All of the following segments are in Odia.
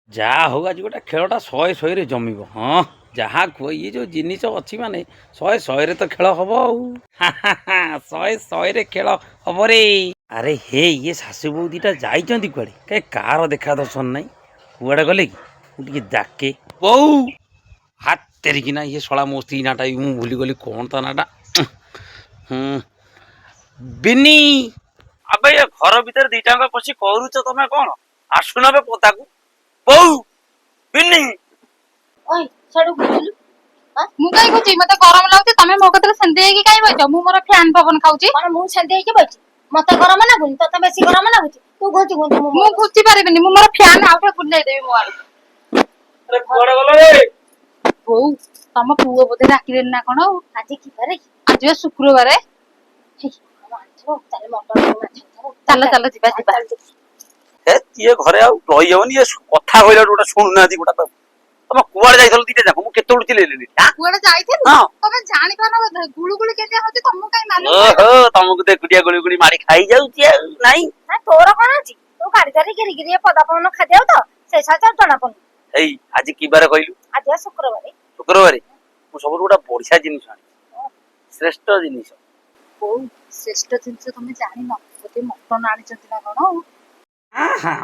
ଯାହା ହଉ ଆଜି ଗୋଟେ ଖେଳଟା 100-100ରେ ଜମିବ। ହଁ ଯାହା କୁହ ଇଏ ଯୋଉ ଜିନିଷ ଅଛି ମାନେ 100-100ରେ ତ ଖେଳ ହବ ଆଉ। 100-100ରେ ଖେଳ ହବ ରେ। ଆରେ ହେ ଇଏ ଶାଶୁ ବୋହୂ ଦିଟା ଯାଇଛନ୍ତି କୁଆଡ଼େ? କାହିଁ କାହାର ଦେଖା ଦର୍ଶନ ନାହିଁ। କୁଆଡ଼େ ଗଲେ କି? ମୁଁ ଟିକେ ଡାକେ ବୋଉ। ହାତ ତେରିକିନା ଇଏ ଶଳା ମୋ ସ୍ତ୍ରୀ ନାଁଟା ମୁଁ ଭୁଲିଗଲି କ'ଣ ତା ନାଁଟା। ବିନି। ଆବେ ଏ ଘର ଭିତରେ ଦିଟାଙ୍କ ପଶି କରୁଛ ତମେ କ'ଣ? ଆସୁନ ବେ ପଦାକୁ। ବୋଉ ବିନି। ଓଇ ସେଠୁ ବୁଝିଲୁ ମୁଁ କାଇଁ କହୁଛି ମତେ ଗରମ ଲାଗୁଛି ତମେ ମୋ କତିରେ ସେନ୍ଦି ହେଇକି କାଇଁ ବଇଛ? ମୁଁ ମୋର ଫ୍ୟାନ ପବନ ଖାଉଛି। କଣ ମୁଁ ସେମିତି ହେଇକି ବଇଛି? ମତେ ଗରମ ଲାଗୁନି? ତତେ ବେଶୀ ଗରମ ଲାଗୁଛି? ତୁ ଘୁଞ୍ଚି ଘୁଞ୍ଚି ମୁଁ ଘୁଞ୍ଚି ପାରିବିନି। ମୁଁ ମୋର ଫ୍ୟାନ ଆଉ ଟେ ବୁଲେଇଦେବି ମୋ ଆଡୁ। ଆରେ କୁଆଡ଼େ ଗଲ ରେ? ବୋଉ ତମ ପୁଅ ବୋଧେ ଡାକିଲେନି ନା କ'ଣ? ଆଜି କି ବାରେ? ଆଜି ବା ଶୁକ୍ରବାରେ। ଚାଲ ଚାଲ ଯିବା ଯିବା। ହେ ଇଏ ଘରେ ଆଉ ରହିହବନି। ଇଏ କଥା କହିଲାଠୁ ଗୋଟେ ଶୁଣୁନାହାନ୍ତି ଗୋଟା। ତମେ କୁଆଡ଼େ ଯାଇଥିଲ ଦିଟା ଯାକ? ମୁଁ କେତେବେଳୁ ଚିଲେଇଲିଣି। କୁଆଡେ ଯାଇଥିଲି? ହଁ ତମେ ଜାଣିପାରୁନ ବୋଧେ ଗୁଳୁଗୁଳି କେତେ ହଉଛି ତମକୁ କାଇଁ ମାଲୁମ? ଓହୋ ତମକୁ ତ ଏକୁଟିଆ ଗୁଳି ଗୁଳି ମାରି ଖାଇଯାଉଛି ଆଉ ନାଇଁ। ନା ତୋର କଣ ଅଛି? ତୁ ଗାଡି ଧରି ଗିରି ପଦା ପବନ ଖାଦ୍ୟାଉ ତ ସେ ସାଚା ଜଣା ପଡୁନି। ଏଇ ଆଜି କି ବାର କହିଲୁ? ଆଜି ବା ଶୁକ୍ରବାରେ। ଶୁକ୍ରବାରେ ମୁଁ ସବୁଠୁ ଗୋଟେ ବଢିଆ ଜିନିଷ ଆଣିଛି। ଶ୍ରେଷ୍ଠ ଜିନିଷ। ବୋଉ ଶ୍ରେଷ୍ଠ ଜିନିଷ ତମେ ଜାଣିନ? ବୋଧେ ମଟନ ଆଣିଛନ୍ତି ନା କ'ଣ?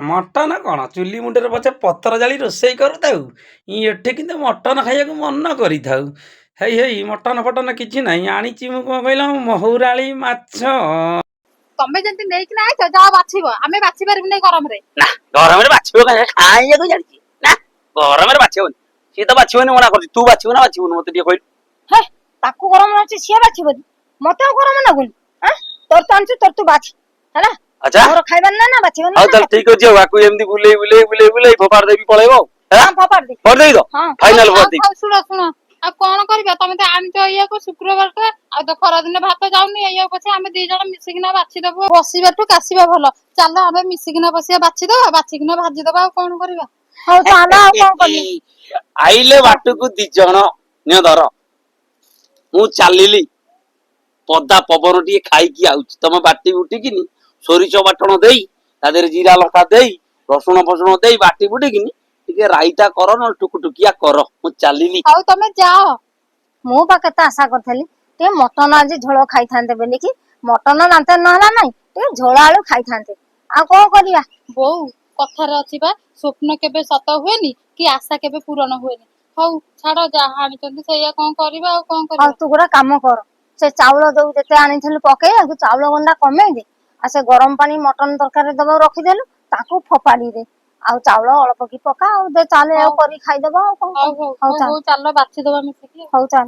ମଟନ କ'ଣ? ଚୁଲି ମୁଣ୍ଡରେ ପଛେ ପତର ଜାଳି ରୋଷେଇ କରୁଥାଉ, ଏଠି କିନ୍ତୁ ମଟନ ଖାଇବାକୁ ମନ କରିଥାଉ। ହେଇ ହେଇ ମଟନ ଫଟନ କିଛି ନାହିଁ। ଆଣିଛି ମୁଁ କ'ଣ କହିଲ ମହୁରାଳି ମାଛ। ତମେ ଯେମିତି ନେଇକି ଆଇଛ ଯାଅ ବାଛିବ। ଆମେ ବାଛି ପାରିବୁନି ଗରମରେ। ନା ଗରମରେ ବାଛିବ କାହିଁ? ଖାଇବାକୁ ଜାଣିଛି ନା ଗରମରେ ବାଛିବନି। ସିଏ ତ ବାଛିବନି ମନା କରୁଛି। ତୁ ବାଛିବୁ ନା ବାଛିବୁନି ମତେ ଟିକେ କହିଲୁ? ହେ ତାକୁ ଗରମ ଲାଗୁଛି ସିଏ ବାଛିବନି? ମତେ ଆଉ ଗରମ ଲାଗୁନି। ତୋର ତ ଆଣିଛୁ ତୋର ତୁ ବାଛି ହେଲା। ଆଚ୍ଛା ମୋର ଖାଇବାର ନା ବାଛିବାର ହଉ ନା। ତାହେଲେ ଠିକ ଅଛି। ଆଉ ଆକୁ ଏମିତି ବୁଲେଇ ବୁଲେଇ ବୁଲେଇ ବୁଲେଇ ଫୋପାଡ଼ି ଦେଇକି ପଳେଇବ ଆଉ। ହଁ ଫୋପାଡ଼ି ଦେ। କରିଦେଇ ତ ହଁ ଫାଇନାଲ ଆଉ କରିଦେଇ। ଶୁଣ ଶୁଣ ଆଉ କ'ଣ କରିବା? ତମେ ତ ଆଣିଛ ଇୟାକୁ ଶୁକ୍ରବାରଟା। ଆଉ ତ ଖରାଦିନେ ଭାତ ଯାଉନି। ଏଇଆକୁ ପଛେ ଆମେ ଦି ଜଣ ମିଶିକିନା ବାଛିଦବୁ। ବସିବାଠୁ କାଶିବା ଭଲ। ଚାଲ ଆମେ ମିଶିକିନା ବସିବା ବାଛିଦବା। ବାଛିକିନା ଭାଜିଦବା। ଆଉ କ'ଣ କରିବା? ହଉ ଚାଲ ଆଉ କ'ଣ କରିବା? ଆଇଲେ ବାଟକୁ ଦି ଜଣ ନିଅ ଧର। ମୁଁ ଚାଲିଲି ପଦା ପବନ ଟିକେ ଖାଇକି ଆଉଛି। ତମେ ବାଟି ବୁଟିକିନି ସୋରିଷ ବାଟଣ ଦେଇ ତା ଦେହରେ ଜିରା ଲଙ୍କା ଦେଇ ରସୁଣ ଫସୁଣ ଦେଇ ବାଟି ବୁଟିକିନି ଟିକେ ରାଇତା କର ନହେଲେ ଟୁକୁଟୁକିଆ କର। ମୁଁ ଚାଲିଲି। ହଉ ତମେ ଯାଅ। ମୁଁ ବା କେତେ ଆଶା କରିଥିଲି ଟିକେ ମଟନ ଆଜି ଝୋଳ ଖାଇଥାନ୍ତେ ବୋଲିକି। ମଟନ ରାନ୍ଧେ ନହେଲା ନାଇଁ ଟିକେ ଝୋଳ ଆଳୁ ଖାଇଥାନ୍ତେ। ଆଉ କ'ଣ କରିବା? ବୋଉ କଥାରେ ଅଛି ବା ସ୍ୱପ୍ନ କେବେ ସତ ହୁଏନି କି ଆଶା କେବେ ପୂରଣ ହୁଏନି। ହଉ ଛାଡ ଯାହା ଆଣିଛନ୍ତି ସେଇଆ କ'ଣ କରିବା ଆଉ କ'ଣ ଆଉ କରିବା? ତୁ ଗୋଟେ କାମ କର, ସେ ଚାଉଳ ଯୋଉ ଯେତେ ଆଣିଥିଲୁ ପକେଇବାକୁ ଚାଉଳ ଗଣ୍ଡା କମେଇ ଦେ। ଆଉ ସେ ଗରମ ପାଣି ମଟନ ତରକାରୀ ଦବାକୁ ରଖିଦେଲୁ ତାକୁ ଫୋପାଡ଼ି ଦେ। ଆଉ ଚାଉଳ ଅଳ୍ପ କି ପକା ଆଉ ଦେ ଚାଲେ ଆଉ ହଉ କରି ଖାଇଦବା ଆଉ କ'ଣ ହଉ କରିବା? ହଉ ହଉ ହଉ ଚାଲ ହଉ ଚାଲ ବାଛିଦବା ମିଶିକି। ହଉ ଚାଲ।